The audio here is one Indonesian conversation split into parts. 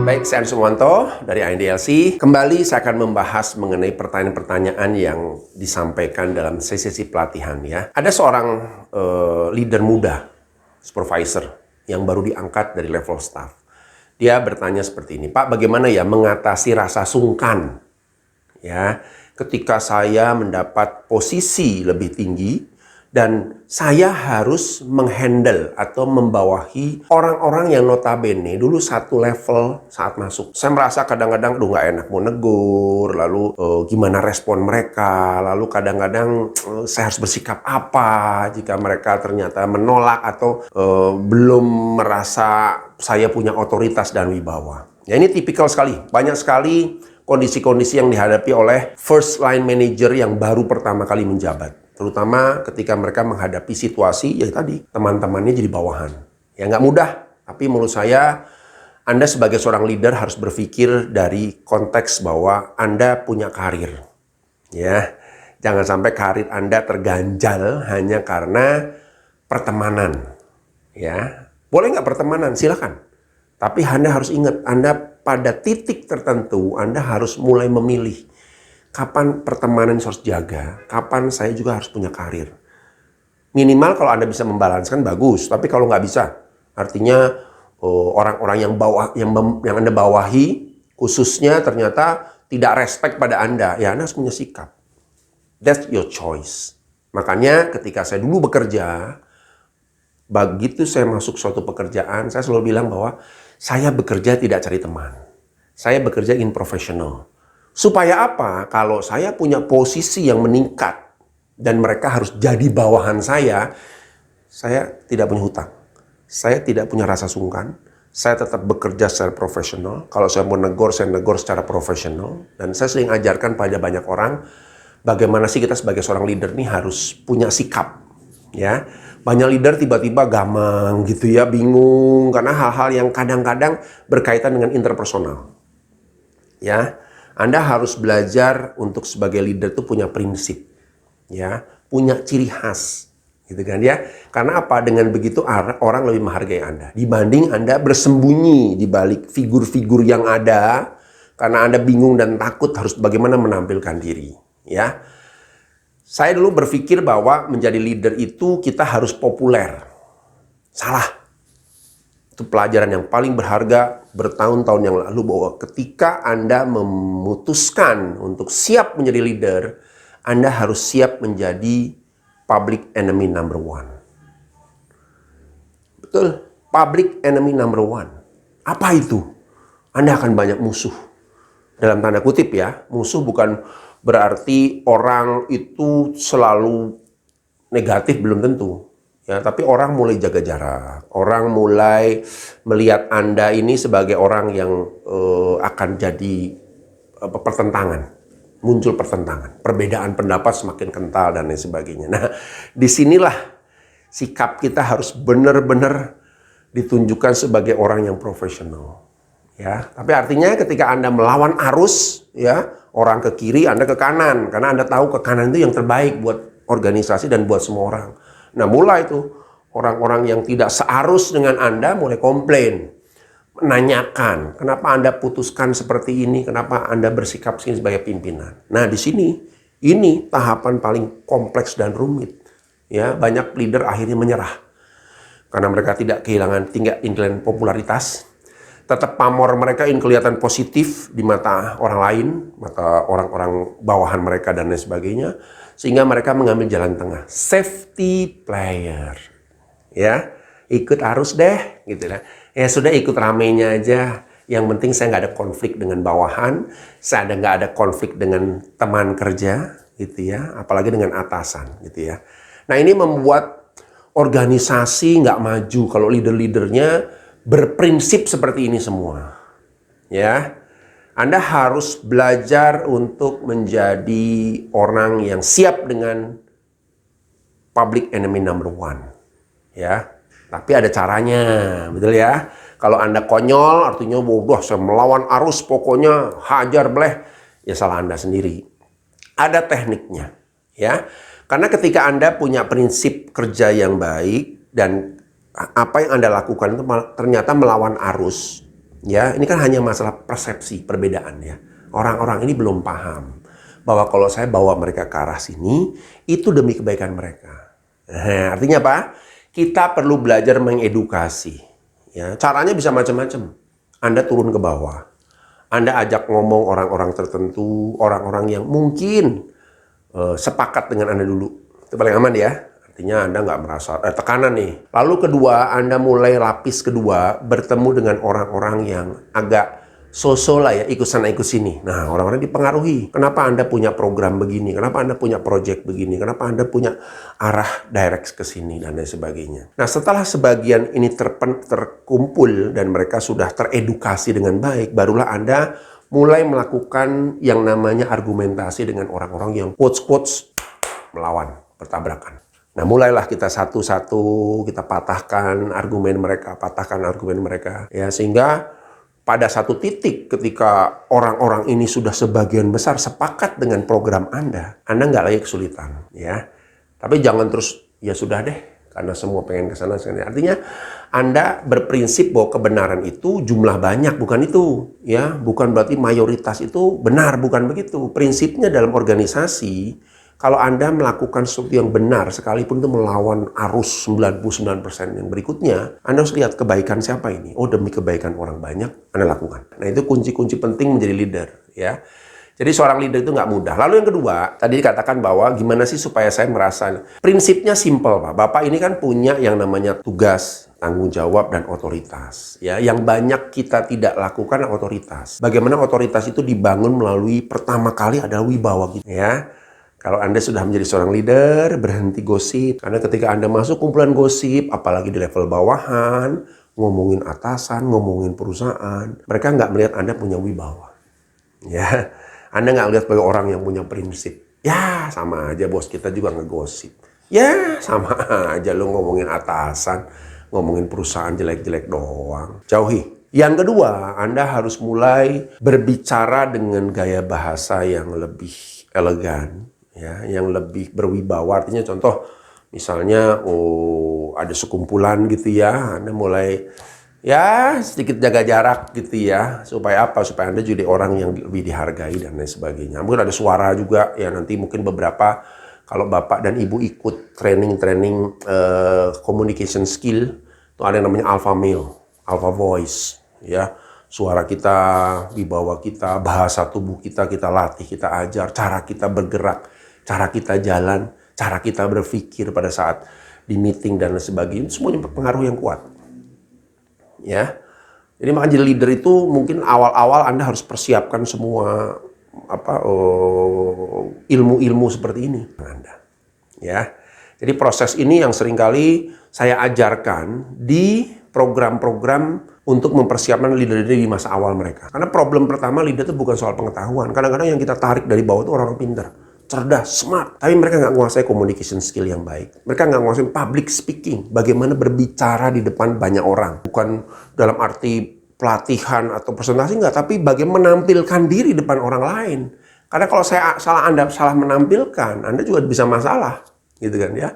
Baik, saya Andrew Sumanto dari INDLC. Kembali saya akan membahas mengenai pertanyaan-pertanyaan yang disampaikan dalam sesi pelatihan ya. Ada seorang leader muda, supervisor, yang baru diangkat dari level staff. Dia bertanya seperti ini, Pak, bagaimana ya mengatasi rasa sungkan ya ketika saya mendapat posisi lebih tinggi dan saya harus menghandle atau membawahi orang-orang yang notabene dulu satu level saat masuk. Saya merasa kadang-kadang nggak enak mau negur, lalu gimana respon mereka, lalu kadang-kadang saya harus bersikap apa jika mereka ternyata menolak atau belum merasa saya punya otoritas dan wibawa. Ya, ini tipikal sekali, banyak sekali kondisi-kondisi yang dihadapi oleh first line manager yang baru pertama kali menjabat. Terutama ketika mereka menghadapi situasi, ya tadi, teman-temannya jadi bawahan. Ya nggak mudah, tapi menurut saya, Anda sebagai seorang leader harus berpikir dari konteks bahwa Anda punya karir. Ya, jangan sampai karir Anda terganjal hanya karena pertemanan. Ya, boleh nggak pertemanan? Silakan. Tapi Anda harus ingat, Anda pada titik tertentu, Anda harus mulai memilih. Kapan pertemanan harus jaga, kapan saya juga harus punya karir. Minimal kalau Anda bisa membalanskan bagus, tapi kalau nggak bisa, artinya orang-orang yang Anda bawahi, khususnya ternyata tidak respect pada Anda, ya Anda harus punya sikap. That's your choice. Makanya ketika saya dulu bekerja, begitu saya masuk suatu pekerjaan, saya selalu bilang bahwa saya bekerja tidak cari teman. Saya bekerja in professional. Supaya apa? Kalau saya punya posisi yang meningkat dan mereka harus jadi bawahan saya tidak punya hutang. Saya tidak punya rasa sungkan. Saya tetap bekerja secara profesional. Kalau saya mau negor, saya negor secara profesional. Dan saya sering ajarkan pada banyak orang bagaimana sih kita sebagai seorang leader nih harus punya sikap. Ya, banyak leader tiba-tiba gamang gitu ya, bingung karena hal-hal yang kadang-kadang berkaitan dengan interpersonal. Ya, Anda harus belajar untuk sebagai leader itu punya prinsip, ya, punya ciri khas, gitu kan ya. Karena apa? Dengan begitu orang lebih menghargai Anda dibanding Anda bersembunyi di balik figur-figur yang ada karena Anda bingung dan takut harus bagaimana menampilkan diri, ya. Saya dulu berpikir bahwa menjadi leader itu kita harus populer. Salah. Itu pelajaran yang paling berharga bertahun-tahun yang lalu bahwa ketika Anda memutuskan untuk siap menjadi leader, Anda harus siap menjadi public enemy number one. Betul, public enemy number one. Apa itu? Anda akan banyak musuh. Dalam tanda kutip ya, musuh bukan berarti orang itu selalu negatif, belum tentu. Ya, tapi orang mulai jaga jarak, orang mulai melihat Anda ini sebagai orang yang akan jadi pertentangan, muncul pertentangan, perbedaan pendapat semakin kental dan lain sebagainya. Nah, disinilah sikap kita harus benar-benar ditunjukkan sebagai orang yang profesional. Ya, tapi artinya ketika Anda melawan arus, ya orang ke kiri, Anda ke kanan, karena Anda tahu ke kanan itu yang terbaik buat organisasi dan buat semua orang. Nah, mulai tuh orang-orang yang tidak searus dengan Anda mulai komplain, menanyakan, kenapa Anda putuskan seperti ini, kenapa Anda bersikap sebagai pimpinan. Nah, di sini ini tahapan paling kompleks dan rumit. Ya, banyak leader akhirnya menyerah karena mereka tidak kehilangan tingkat popularitas. Tetap pamor mereka ingin kelihatan positif di mata orang lain, mata orang-orang bawahan mereka dan lain sebagainya. Sehingga mereka mengambil jalan tengah. Safety player. Ya, ikut arus deh. Gitu lah. Ya sudah ikut ramenya aja. Yang penting saya nggak ada konflik dengan bawahan. Saya nggak ada konflik dengan teman kerja. Gitu ya. Apalagi dengan atasan. Gitu ya. Nah, ini membuat organisasi nggak maju. Kalau leader-leadernya berprinsip seperti ini semua. Ya. Anda harus belajar untuk menjadi orang yang siap dengan public enemy number one. Ya, tapi ada caranya, betul ya. Kalau Anda konyol, artinya bodoh, saya melawan arus, pokoknya hajar bleh, ya salah Anda sendiri. Ada tekniknya, ya. Karena ketika Anda punya prinsip kerja yang baik dan apa yang Anda lakukan itu ternyata melawan arus, Ya, ini kan hanya masalah persepsi, perbedaan ya. Orang-orang ini belum paham bahwa kalau saya bawa mereka ke arah sini, itu demi kebaikan mereka. Nah, artinya apa? Kita perlu belajar mengedukasi. Ya, caranya bisa macam-macam. Anda turun ke bawah. Anda ajak ngomong orang-orang tertentu, orang-orang yang mungkin sepakat dengan Anda dulu. Itu paling aman ya. Artinya Anda nggak merasa tekanan nih. Lalu kedua, Anda mulai lapis kedua bertemu dengan orang-orang yang agak so-so lah ya, ikut sana ikut sini. Nah, orang-orang dipengaruhi. Kenapa Anda punya program begini? Kenapa Anda punya project begini? Kenapa Anda punya arah direct ke sini dan lain sebagainya. Nah, setelah sebagian ini terkumpul dan mereka sudah teredukasi dengan baik, barulah Anda mulai melakukan yang namanya argumentasi dengan orang-orang yang quotes-quotes melawan, bertabrakan. Nah, mulailah kita satu-satu, kita patahkan argumen mereka, ya, sehingga pada satu titik ketika orang-orang ini sudah sebagian besar sepakat dengan program Anda nggak lagi kesulitan, ya. Tapi jangan terus, ya sudah deh, karena semua pengen ke sana. Artinya Anda berprinsip bahwa kebenaran itu jumlah banyak, bukan itu, ya. Bukan berarti mayoritas itu benar, bukan begitu. Prinsipnya dalam organisasi, kalau Anda melakukan sesuatu yang benar, sekalipun itu melawan arus 99% yang berikutnya, Anda harus lihat kebaikan siapa ini. Oh, demi kebaikan orang banyak, Anda lakukan. Nah, itu kunci-kunci penting menjadi leader, ya. Jadi seorang leader itu nggak mudah. Lalu yang kedua, tadi dikatakan bahwa gimana sih supaya saya merasa. Prinsipnya simple, Pak. Bapak ini kan punya yang namanya tugas, tanggung jawab, dan otoritas. Ya, yang banyak kita tidak lakukan otoritas. Bagaimana otoritas itu dibangun melalui pertama kali adalah wibawa gitu, ya. Kalau Anda sudah menjadi seorang leader, berhenti gosip. Karena ketika Anda masuk kumpulan gosip, apalagi di level bawahan, ngomongin atasan, ngomongin perusahaan, mereka nggak melihat Anda punya wibawa. Ya, Anda nggak melihat sebagai orang yang punya prinsip. Ya, sama aja bos kita juga ngegosip. Ya, sama aja lu ngomongin atasan, ngomongin perusahaan jelek-jelek doang. Jauhi. Yang kedua, Anda harus mulai berbicara dengan gaya bahasa yang lebih elegan. Ya, yang lebih berwibawa. Artinya contoh, misalnya ada sekumpulan gitu ya, Anda mulai ya sedikit jaga jarak gitu ya. Supaya apa? Supaya Anda jadi orang yang lebih dihargai dan lain sebagainya. Mungkin ada suara juga ya, nanti mungkin beberapa kalau Bapak dan Ibu ikut training communication skill, itu ada yang namanya alpha male, alpha voice ya. Suara kita, wibawa kita, bahasa tubuh kita latih, kita ajar, cara kita bergerak, cara kita jalan, cara kita berpikir pada saat di meeting dan lain sebagainya, semuanya berpengaruh yang kuat. Ya. Jadi makanya jadi leader itu mungkin awal-awal Anda harus persiapkan semua ilmu-ilmu seperti ini Anda. Ya. Jadi proses ini yang seringkali saya ajarkan di program-program untuk mempersiapkan leader-leader di masa awal mereka. Karena problem pertama leader itu bukan soal pengetahuan. Kadang-kadang yang kita tarik dari bawah itu orang pintar, cerdas, smart. Tapi mereka nggak menguasai communication skill yang baik. Mereka nggak menguasai public speaking. Bagaimana berbicara di depan banyak orang. Bukan dalam arti pelatihan atau presentasi nggak. Tapi bagaimana menampilkan diri depan orang lain. Karena kalau Anda salah menampilkan, Anda juga bisa masalah. Gitu kan ya.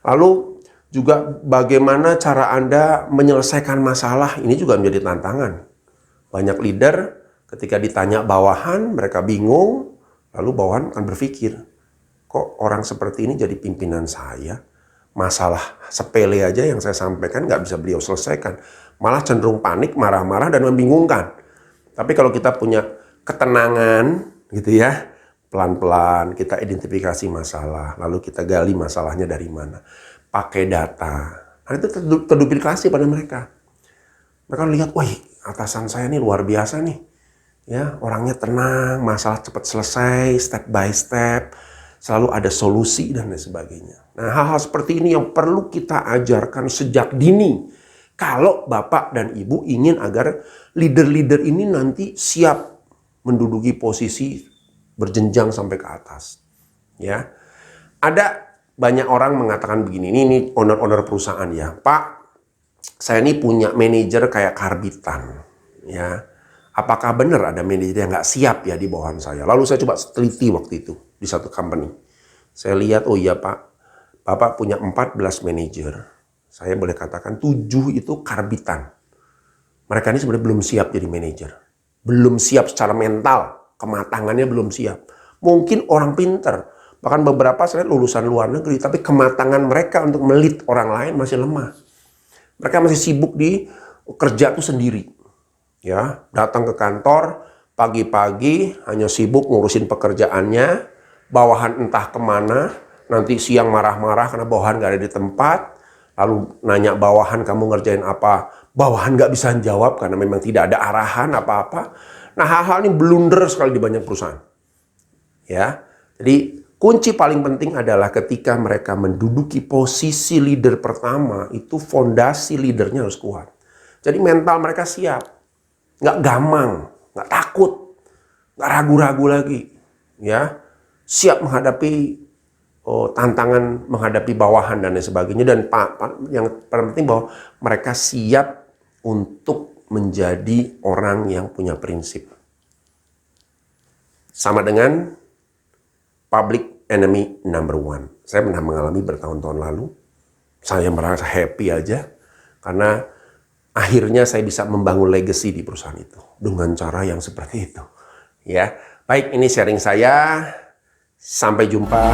Lalu juga bagaimana cara Anda menyelesaikan masalah. Ini juga menjadi tantangan. Banyak leader ketika ditanya bawahan, mereka bingung. Lalu bawahan akan berpikir, kok orang seperti ini jadi pimpinan saya? Masalah sepele aja yang saya sampaikan nggak bisa beliau selesaikan. Malah cenderung panik, marah-marah, dan membingungkan. Tapi kalau kita punya ketenangan, gitu ya, pelan-pelan kita identifikasi masalah, lalu kita gali masalahnya dari mana. Pakai data. Nah, itu terduplikasi pada mereka. Mereka lihat, wah atasan saya ini luar biasa nih. Ya, orangnya tenang, masalah cepat selesai, step by step, selalu ada solusi dan lain sebagainya. Nah, hal-hal seperti ini yang perlu kita ajarkan sejak dini. Kalau Bapak dan Ibu ingin agar leader-leader ini nanti siap menduduki posisi berjenjang sampai ke atas. Ya, ada banyak orang mengatakan begini, ini owner-owner perusahaan ya, Pak, saya ini punya manajer kayak karbitan, ya. Apakah benar ada manajer yang nggak siap ya di bawahan saya? Lalu saya coba teliti waktu itu di satu company. Saya lihat, oh iya Pak, Bapak punya 14 manajer. Saya boleh katakan 7 itu karbitan. mereka ini sebenarnya belum siap jadi manajer. Belum siap secara mental, kematangannya belum siap. Mungkin orang pinter, bahkan beberapa saya lihat lulusan luar negeri, tapi kematangan mereka untuk melit orang lain masih lemah. Mereka masih sibuk di kerja tuh sendiri. Ya, datang ke kantor pagi-pagi hanya sibuk ngurusin pekerjaannya, bawahan entah kemana, nanti siang marah-marah karena bawahan gak ada di tempat, lalu nanya bawahan kamu ngerjain apa, bawahan gak bisa jawab karena memang tidak ada arahan apa-apa. Nah, hal-hal ini blunder sekali di banyak perusahaan. Ya, jadi kunci paling penting adalah ketika mereka menduduki posisi leader pertama, itu fondasi leadernya harus kuat. Jadi mental mereka siap, nggak gamang, nggak takut, nggak ragu-ragu lagi, ya, siap menghadapi tantangan, menghadapi bawahan dan lain sebagainya. Dan yang paling penting bahwa mereka siap untuk menjadi orang yang punya prinsip. Sama dengan public enemy number one. Saya pernah mengalami bertahun-tahun lalu. Saya merasa happy aja karena akhirnya saya bisa membangun legacy di perusahaan itu dengan cara yang seperti itu. Ya, baik, ini sharing saya. Sampai jumpa.